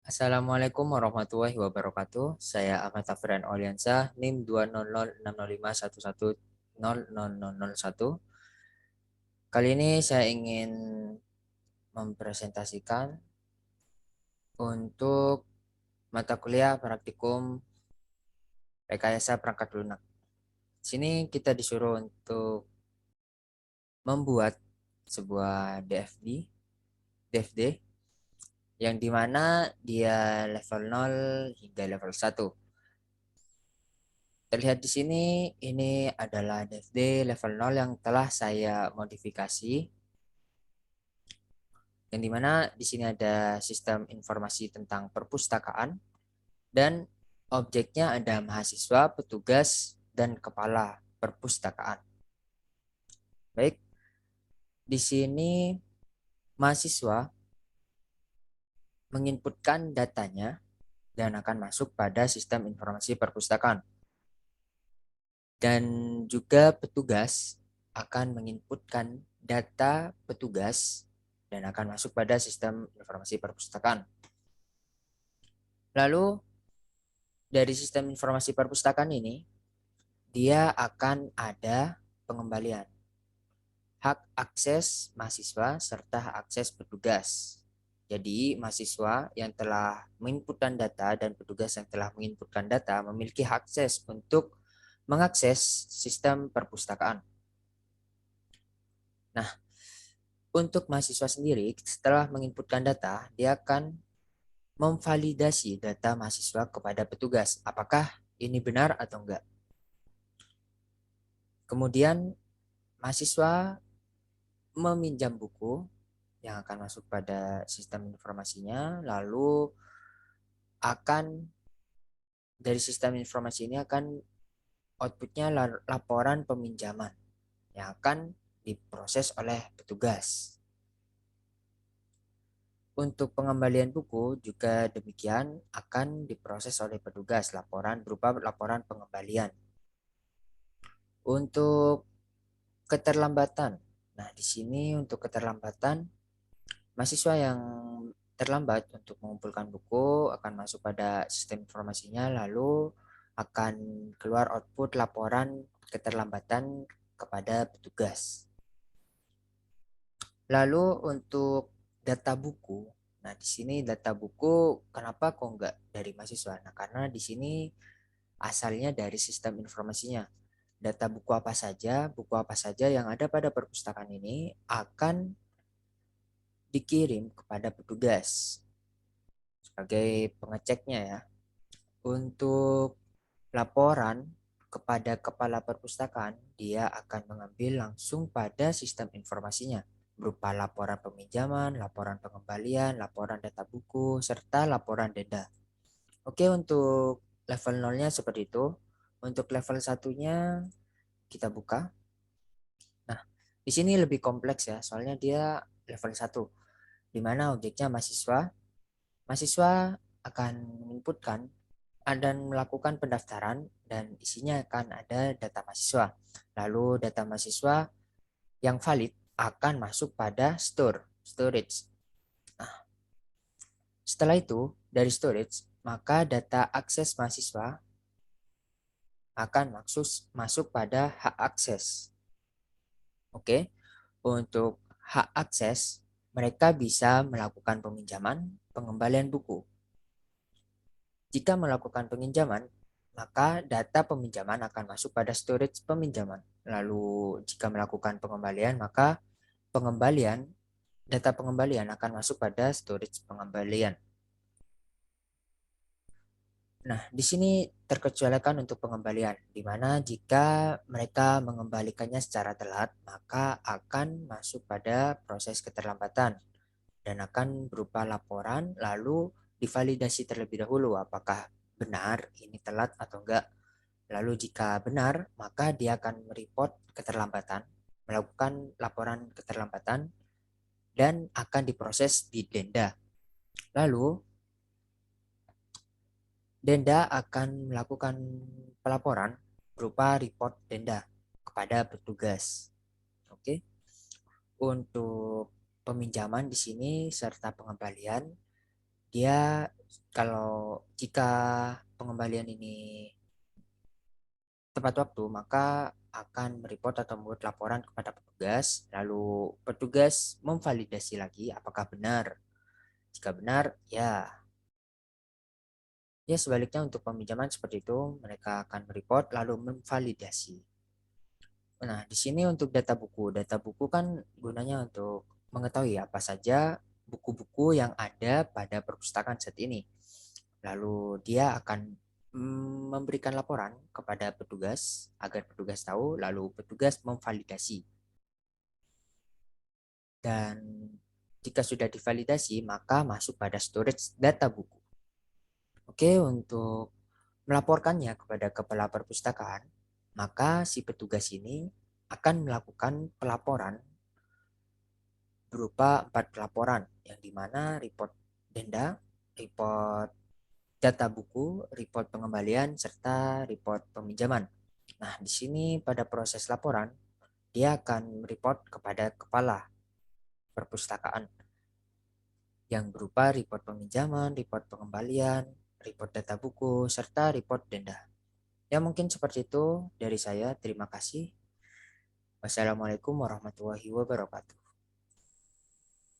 Assalamualaikum warahmatullahi wabarakatuh. Saya Ahmad Tafrian Oliansa, NIM 200600511000001. Kali ini saya ingin mempresentasikan untuk mata kuliah praktikum rekayasa perangkat lunak. Di sini kita disuruh untuk membuat sebuah DFD yang dimana dia level 0 hingga level 1. Terlihat di sini, ini adalah DFD level 0 yang telah saya modifikasi, yang dimana di sini ada sistem informasi tentang perpustakaan, dan objeknya ada mahasiswa, petugas, dan kepala perpustakaan. Baik, di sini mahasiswa menginputkan datanya dan akan masuk pada sistem informasi perpustakaan. Dan juga petugas akan menginputkan data petugas dan akan masuk pada sistem informasi perpustakaan. Lalu dari sistem informasi perpustakaan ini, dia akan ada pengembalian hak akses mahasiswa serta hak akses petugas. Jadi mahasiswa yang telah menginputkan data dan petugas yang telah menginputkan data memiliki hak akses untuk mengakses sistem perpustakaan. Nah, untuk mahasiswa sendiri, setelah menginputkan data, dia akan memvalidasi data mahasiswa kepada petugas. Apakah ini benar atau enggak? Kemudian mahasiswa meminjam buku yang akan masuk pada sistem informasinya, lalu akan dari sistem informasi ini akan outputnya laporan peminjaman yang akan diproses oleh petugas. Untuk pengembalian buku juga demikian akan diproses oleh petugas laporan berupa laporan pengembalian. Untuk keterlambatan. Nah, di sini untuk keterlambatan mahasiswa yang terlambat untuk mengumpulkan buku akan masuk pada sistem informasinya lalu akan keluar output laporan keterlambatan kepada petugas. Lalu untuk data buku. Nah, di sini data buku kenapa kok enggak dari mahasiswa? Nah, karena di sini asalnya dari sistem informasinya. Data buku apa saja yang ada pada perpustakaan ini akan dikirim kepada petugas sebagai pengeceknya ya. Untuk laporan kepada kepala perpustakaan, dia akan mengambil langsung pada sistem informasinya berupa laporan peminjaman, laporan pengembalian, laporan data buku, serta laporan denda. Oke, untuk level 0-nya seperti itu. Untuk level satunya kita buka. Nah, di sini lebih kompleks ya, soalnya dia level 1, di mana objeknya mahasiswa. Mahasiswa akan menginputkan dan melakukan pendaftaran dan isinya akan ada data mahasiswa. Lalu data mahasiswa yang valid akan masuk pada storage. Nah, setelah itu dari storage, maka data akses mahasiswa akan masuk pada hak akses. Oke, untuk hak akses, mereka bisa melakukan peminjaman, pengembalian buku. Jika melakukan peminjaman, maka data peminjaman akan masuk pada storage peminjaman. Lalu jika melakukan pengembalian, maka pengembalian data pengembalian akan masuk pada storage pengembalian. Nah, di sini terkecualikan untuk pengembalian, di mana jika mereka mengembalikannya secara telat, maka akan masuk pada proses keterlambatan dan akan berupa laporan lalu divalidasi terlebih dahulu apakah benar ini telat atau enggak. Lalu jika benar, maka dia akan mereport keterlambatan, melakukan laporan keterlambatan dan akan diproses di denda. Lalu denda akan melakukan pelaporan berupa report denda kepada petugas. Oke. Untuk peminjaman di sini serta pengembalian Dia kalau jika pengembalian ini tepat waktu, maka akan mereport atau membuat laporan kepada petugas, lalu petugas memvalidasi lagi apakah benar. Jika benar, ya sebaliknya untuk peminjaman seperti itu, mereka akan mereport lalu memvalidasi. Nah, di sini untuk data buku kan gunanya untuk mengetahui apa saja buku-buku yang ada pada perpustakaan saat ini. Lalu dia akan memberikan laporan kepada petugas agar petugas tahu, lalu petugas memvalidasi. Dan jika sudah divalidasi, maka masuk pada storage data buku. Oke, untuk melaporkannya kepada kepala perpustakaan, maka si petugas ini akan melakukan pelaporan berupa 4 pelaporan, yang dimana report denda, report data buku, report pengembalian, serta report peminjaman. Nah, di sini pada proses laporan, dia akan report kepada kepala perpustakaan yang berupa report peminjaman, report pengembalian, report data buku, serta report denda. Ya mungkin seperti itu dari saya. Terima kasih. Wassalamualaikum warahmatullahi wabarakatuh.